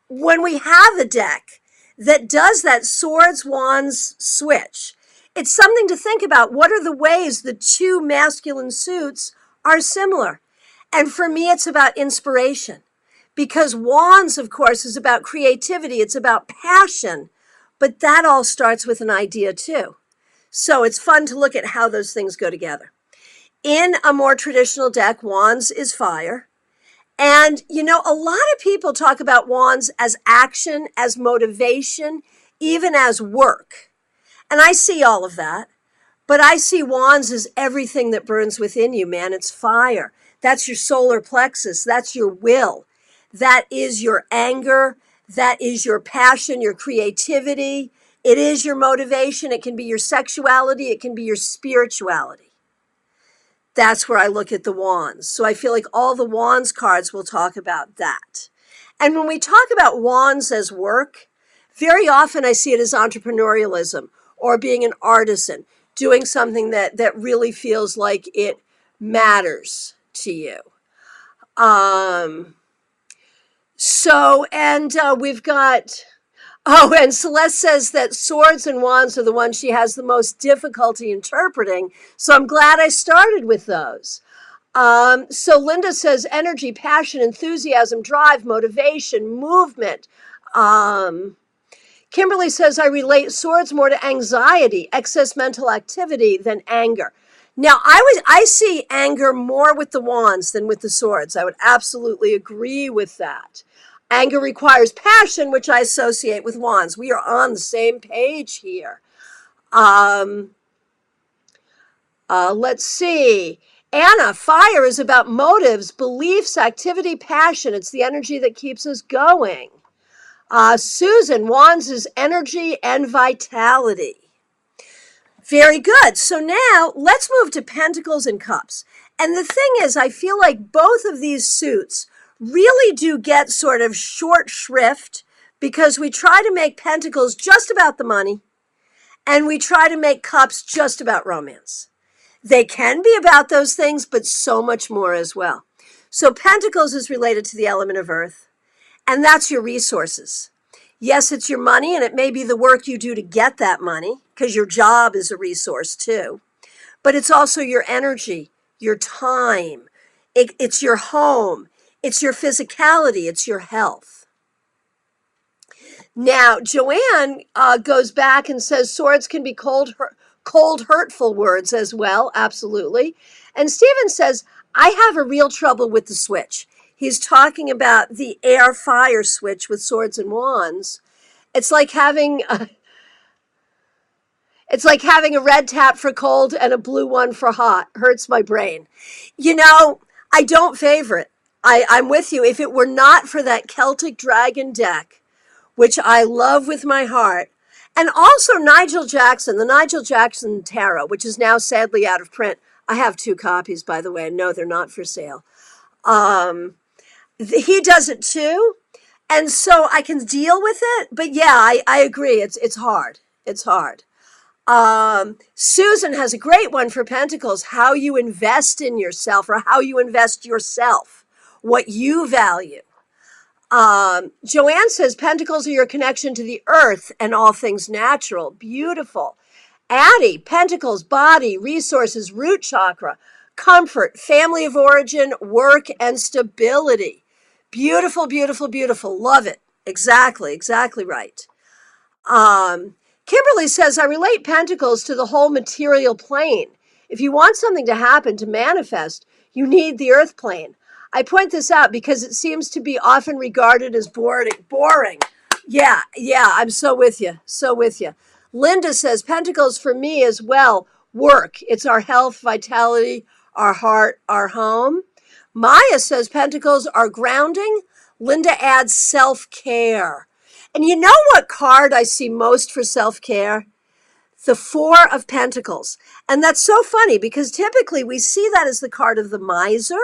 when we have a deck that does that swords, wands switch, it's something to think about. What are the ways the two masculine suits are similar? And for me, it's about inspiration. Because wands, of course, is about creativity, it's about passion, but that all starts with an idea too. So it's fun to look at how those things go together. In a more traditional deck, wands is fire. And, a lot of people talk about wands as action, as motivation, even as work. And I see all of that. But I see wands as everything that burns within you, man. It's fire. That's your solar plexus. That's your will. That is your anger. That is your passion, your creativity. It is your motivation. It can be your sexuality. It can be your spirituality. That's where I look at the wands. So I feel like all the wands cards will talk about that. And when we talk about wands as work, very often I see it as entrepreneurialism or being an artisan, doing something that really feels like it matters to you. We've got, and Celeste says that swords and wands are the ones she has the most difficulty interpreting. So I'm glad I started with those. So Linda says energy, passion, enthusiasm, drive, motivation, movement. Kimberly says, I relate swords more to anxiety, excess mental activity than anger. Now, I see anger more with the wands than with the swords. I would absolutely agree with that. Anger requires passion, which I associate with wands. We are on the same page here. Let's see. Anna, fire is about motives, beliefs, activity, passion. It's the energy that keeps us going. Susan, wands is energy and vitality. Very good. So now let's move to pentacles and cups. And the thing is, I feel like both of these suits really do get sort of short shrift because we try to make pentacles just about the money and we try to make cups just about romance. They can be about those things, but so much more as well. So pentacles is related to the element of earth, and that's your resources. Yes, it's your money, and it may be the work you do to get that money, because your job is a resource too. But it's also your energy, your time. It's your home. It's your physicality. It's your health. Now, Joanne goes back and says swords can be cold, hurtful words as well. Absolutely. And Stephen says, I have a real trouble with the switch. He's talking about the air fire switch with swords and wands. It's like having a red tap for cold and a blue one for hot. Hurts my brain. I don't favor it. I'm with you. If it were not for that Celtic Dragon deck, which I love with my heart, and also Nigel Jackson, the Nigel Jackson Tarot, which is now sadly out of print. I have 2 copies, by the way. No, they're not for sale. He does it too. And so I can deal with it. But yeah, I agree. It's hard. It's hard. Susan has a great one for Pentacles, how you invest in yourself or how you invest yourself, what you value. Joanne says Pentacles are your connection to the earth and all things natural. Beautiful. Addie, Pentacles, body, resources, root chakra, comfort, family of origin, work, and stability. Beautiful, beautiful, beautiful. Love it. Exactly right. Kimberly says, I relate Pentacles to the whole material plane. If you want something to happen, to manifest, you need the earth plane. I point this out because it seems to be often regarded as boring. Yeah, I'm so with you. Linda says, Pentacles for me as well, work. It's our health, vitality, our heart, our home. Maya says, Pentacles are grounding. Linda adds self-care. And you know what card I see most for self-care? The 4 of Pentacles. And that's so funny because typically we see that as the card of the miser.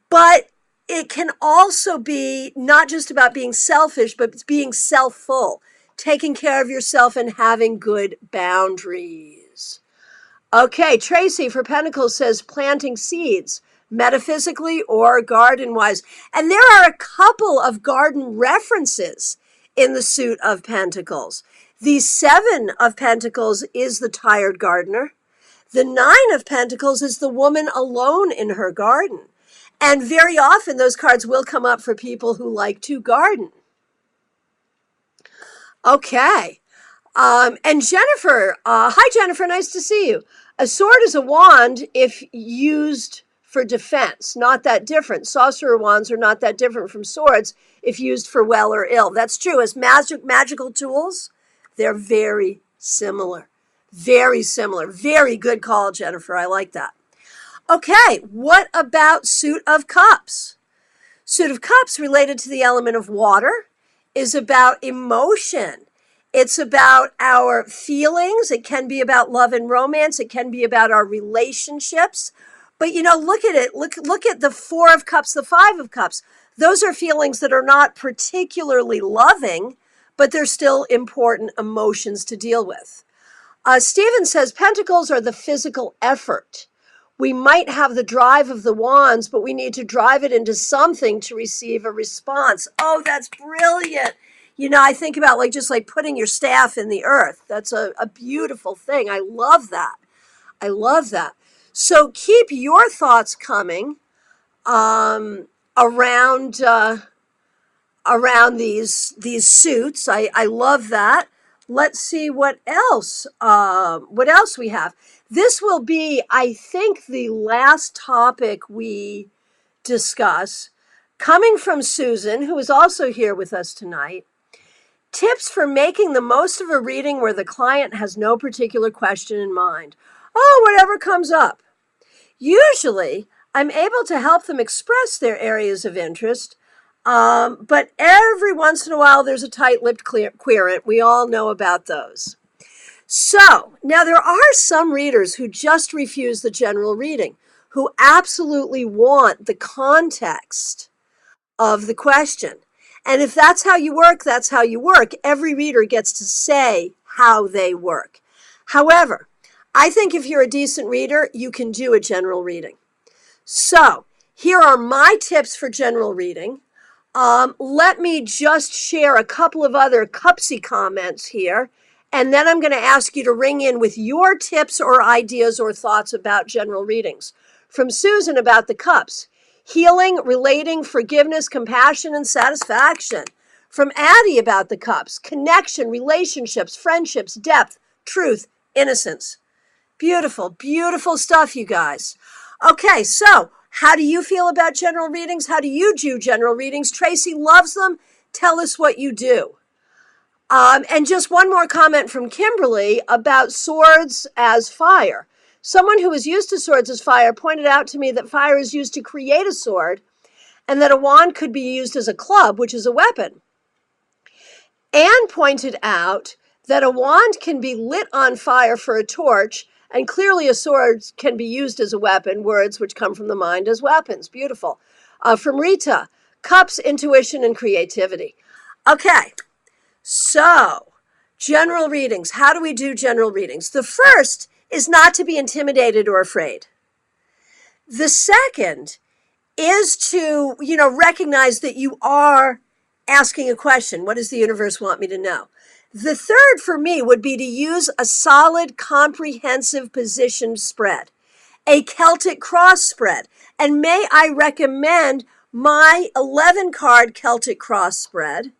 But it can also be not just about being selfish, but it's being self-full, taking care of yourself and having good boundaries. Okay, Tracy for Pentacles says planting seeds, metaphysically or garden-wise. And there are a couple of garden references in the suit of Pentacles. The Seven of Pentacles is the tired gardener. The Nine of Pentacles is the woman alone in her garden. And very often those cards will come up for people who like to garden. Okay. And Jennifer, hi Jennifer, nice to see you. A sword is a wand if used for defense, not that different. Sorcerer wands are not that different from swords if used for well or ill. That's true. As magical tools, they're very similar. Very similar. Very good call, Jennifer. I like that. Okay, what about Suit of Cups? Suit of Cups, related to the element of water, is about emotion. It's about our feelings. It can be about love and romance. It can be about our relationships. But, look at it. Look at the Four of Cups, the Five of Cups. Those are feelings that are not particularly loving, but they're still important emotions to deal with. Stephen says Pentacles are the physical effort. We might have the drive of the wands, but we need to drive it into something to receive a response. Oh, that's brilliant. I think about just putting your staff in the earth. That's a beautiful thing. I love that. I love that. So keep your thoughts coming around these suits. I love that. Let's see what else we have. This will be, I think, the last topic we discuss, coming from Susan, who is also here with us tonight. Tips for making the most of a reading where the client has no particular question in mind. Oh, whatever comes up. Usually, I'm able to help them express their areas of interest, but every once in a while, there's a tight-lipped querent. We all know about those. So, now there are some readers who just refuse the general reading, who absolutely want the context of the question. And if that's how you work, that's how you work. Every reader gets to say how they work. However, I think if you're a decent reader, you can do a general reading. So, here are my tips for general reading. Let me just share a couple of other Cupsy comments here, and then I'm going to ask you to ring in with your tips or ideas or thoughts about general readings. From Susan about the cups: healing, relating, forgiveness, compassion, and satisfaction. From Addie about the cups: connection, relationships, friendships, depth, truth, innocence. Beautiful, beautiful stuff, you guys. Okay, so how do you feel about general readings? How do you do general readings? Tracy loves them. Tell us what you do. And just one more comment from Kimberly about swords as fire. Someone who is used to swords as fire pointed out to me that fire is used to create a sword and that a wand could be used as a club, which is a weapon. Anne pointed out that a wand can be lit on fire for a torch, and clearly a sword can be used as a weapon, words which come from the mind as weapons. Beautiful. From Rita, cups, intuition, and creativity. Okay, so general readings. How do we do general readings? The first is not to be intimidated or afraid. The second is to, recognize that you are asking a question. What does the universe want me to know? The third for me would be to use a solid, comprehensive positioned spread, a Celtic cross spread. And may I recommend my 11-card Celtic cross spread.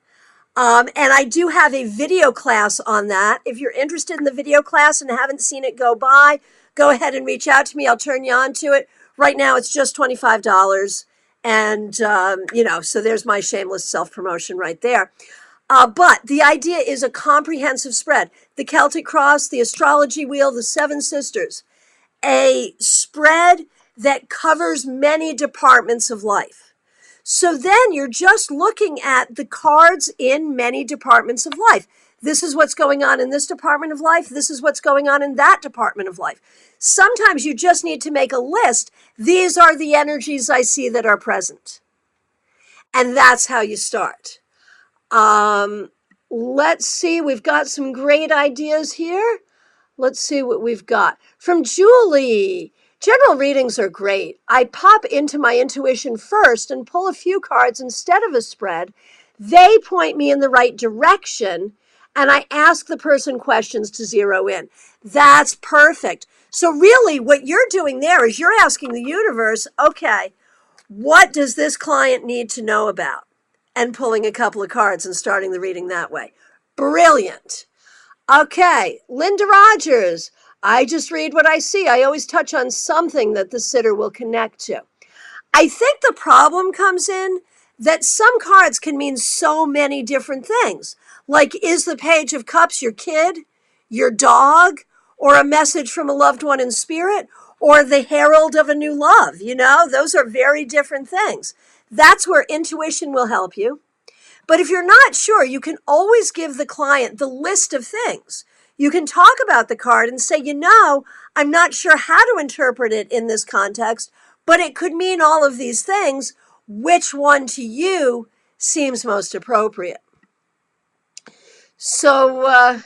And I do have a video class on that. If you're interested in the video class and haven't seen it go by, go ahead and reach out to me. I'll turn you on to it. Right now, it's just $25. And, so there's my shameless self-promotion right there. But the idea is a comprehensive spread. The Celtic cross, the astrology wheel, the seven sisters. A spread that covers many departments of life. So then you're just looking at the cards in many departments of life. This is what's going on in this department of life. This is what's going on in that department of life. Sometimes you just need to make a list. These are the energies I see that are present. And that's how you start. Let's see. We've got some great ideas here. Let's see what we've got. From Julie. General readings are great. I pop into my intuition first and pull a few cards instead of a spread. They point me in the right direction, and I ask the person questions to zero in. That's perfect. So really what you're doing there is you're asking the universe, okay, what does this client need to know about? And pulling a couple of cards and starting the reading that way. Brilliant. Okay, Linda Rogers. I just read what I see. I always touch on something that the sitter will connect to. I think the problem comes in that some cards can mean so many different things. Like, is the Page of Cups your kid, your dog, or a message from a loved one in spirit, or the herald of a new love? You know, those are very different things. That's where intuition will help you. But if you're not sure, you can always give the client the list of things. You can talk about the card and say, I'm not sure how to interpret it in this context, but it could mean all of these things. Which one to you seems most appropriate? So,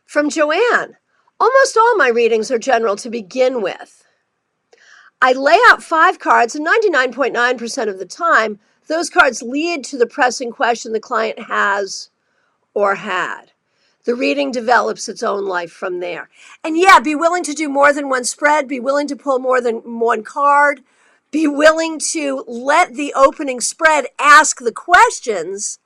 from Joanne, almost all my readings are general to begin with. I lay out 5 cards, and 99.9% of the time, those cards lead to the pressing question the client has or had. The reading develops its own life from there. And yeah, be willing to do more than one spread, be willing to pull more than one card, be willing to let the opening spread ask the questions,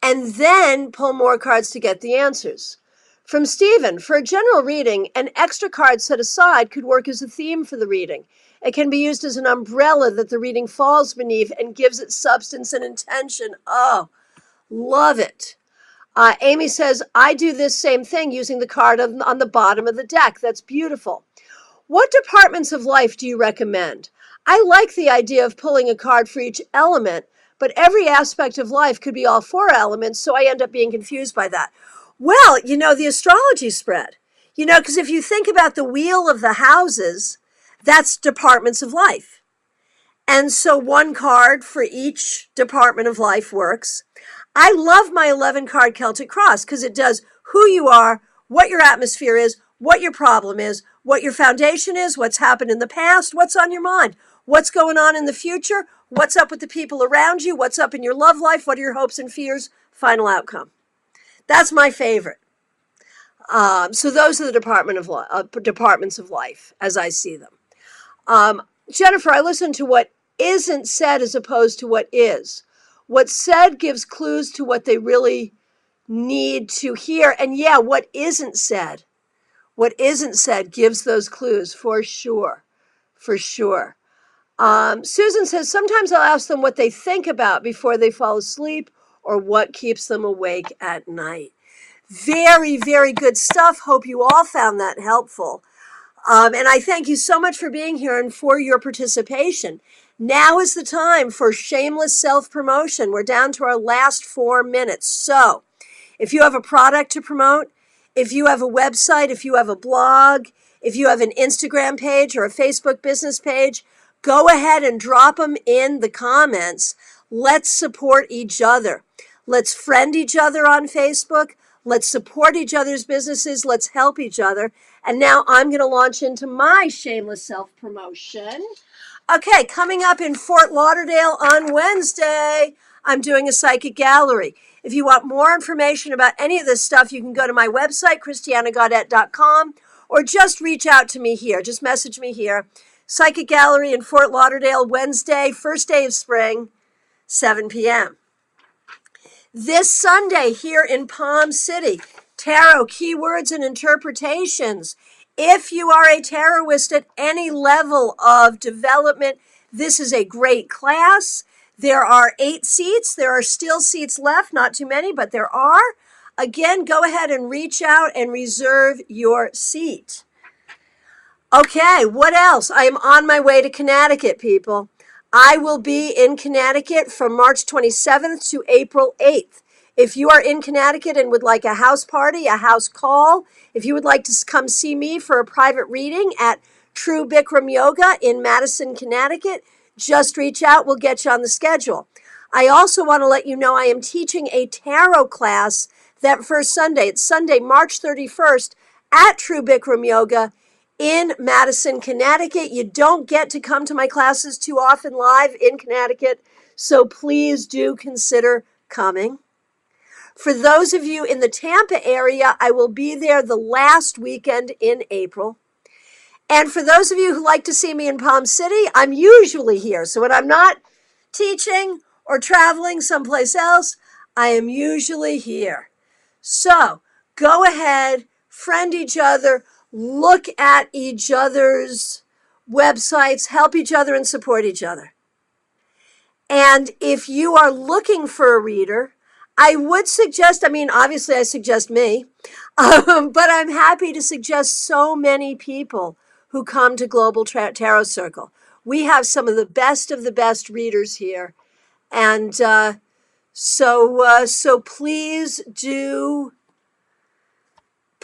and then pull more cards to get the answers. From Stephen, for a general reading, an extra card set aside could work as a theme for the reading. It can be used as an umbrella that the reading falls beneath and gives it substance and intention. Oh, love it. Amy says, I do this same thing using the card on the bottom of the deck. That's beautiful. What departments of life do you recommend? I like the idea of pulling a card for each element, but every aspect of life could be all 4 elements, so I end up being confused by that. Well, the astrology spread, because if you think about the wheel of the houses, that's departments of life. And so one card for each department of life works. I love my 11 card Celtic Cross because it does who you are, what your atmosphere is, what your problem is, what your foundation is, what's happened in the past, what's on your mind, what's going on in the future, what's up with the people around you, what's up in your love life, what are your hopes and fears, final outcome. That's my favorite. So those are the departments of life as I see them. Jennifer, I listen to what isn't said as opposed to what is. What's said gives clues to what they really need to hear. And yeah, what isn't said gives those clues for sure. For sure. Susan says, sometimes I'll ask them what they think about before they fall asleep or what keeps them awake at night. Very, very good stuff. Hope you all found that helpful. And I thank you so much for being here and for your participation. Now is the time for shameless self-promotion. We're down to our last 4 minutes. So if you have a product to promote, if you have a website, if you have a blog, if you have an Instagram page or a Facebook business page, go ahead and drop them in the comments. Let's support each other. Let's friend each other on Facebook. Let's support each other's businesses. Let's help each other. And now I'm going to launch into my shameless self-promotion. Okay, coming up in Fort Lauderdale on Wednesday, I'm doing a psychic gallery. If you want more information about any of this stuff, you can go to my website, christianagaudette.com, or just reach out to me here. Just message me here. Psychic gallery in Fort Lauderdale, Wednesday, first day of spring, 7 p.m. This Sunday here in Palm City, tarot keywords and interpretations. If you are a tarotist at any level of development, this is a great class. There are 8 seats. There are still seats left, not too many, but there are. Again, go ahead and reach out and reserve your seat. Okay, what else? I am on my way to Connecticut, people. I will be in Connecticut from March 27th to April 8th. If you are in Connecticut and would like a house party, a house call, if you would like to come see me for a private reading at True Bikram Yoga in Madison, Connecticut, just reach out. We'll get you on the schedule. I also want to let you know I am teaching a tarot class that first Sunday. It's Sunday, March 31st at True Bikram Yoga in Madison, Connecticut. You don't get to come to my classes too often live in Connecticut, so please do consider coming. For those of you in the Tampa area, I will be there the last weekend in April. And for those of you who like to see me in Palm City, I'm usually here. So when I'm not teaching or traveling someplace else, I am usually here. So go ahead, friend each other, look at each other's websites, help each other and support each other. And if you are looking for a reader, I would suggest, obviously I suggest me, but I'm happy to suggest so many people who come to Global Tarot Circle. We have some of the best readers here. And so please do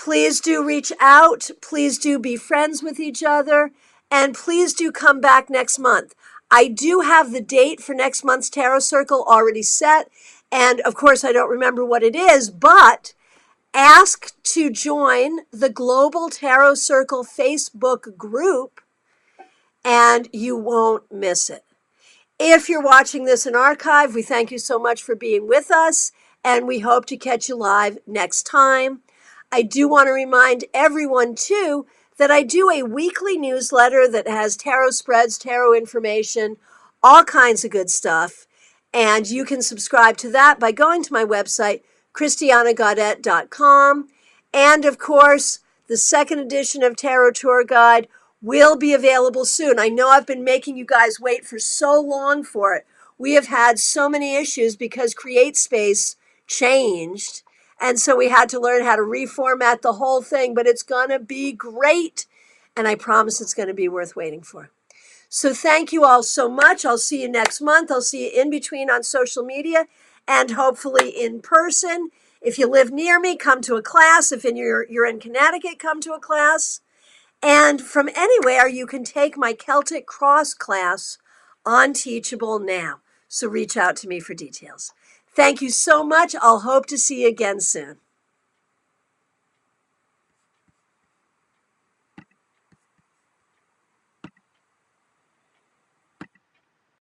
reach out. Please do be friends with each other. And please do come back next month. I do have the date for next month's Tarot Circle already set. And of course, I don't remember what it is, but ask to join the Global Tarot Circle Facebook group and you won't miss it. If you're watching this in archive, we thank you so much for being with us, and we hope to catch you live next time. I do want to remind everyone, too, that I do a weekly newsletter that has tarot spreads, tarot information, all kinds of good stuff. And you can subscribe to that by going to my website, ChristianaGaudet.com. And, of course, the second edition of Tarot Tour Guide will be available soon. I know I've been making you guys wait for so long for it. We have had so many issues because CreateSpace changed. And so we had to learn how to reformat the whole thing, but it's going to be great. And I promise it's going to be worth waiting for. So thank you all so much. I'll see you next month. I'll see you in between on social media and hopefully in person. If you live near me, come to a class. If you're in Connecticut, come to a class. And from anywhere, you can take my Celtic Cross class on Teachable now. So reach out to me for details. Thank you so much. I'll hope to see you again soon.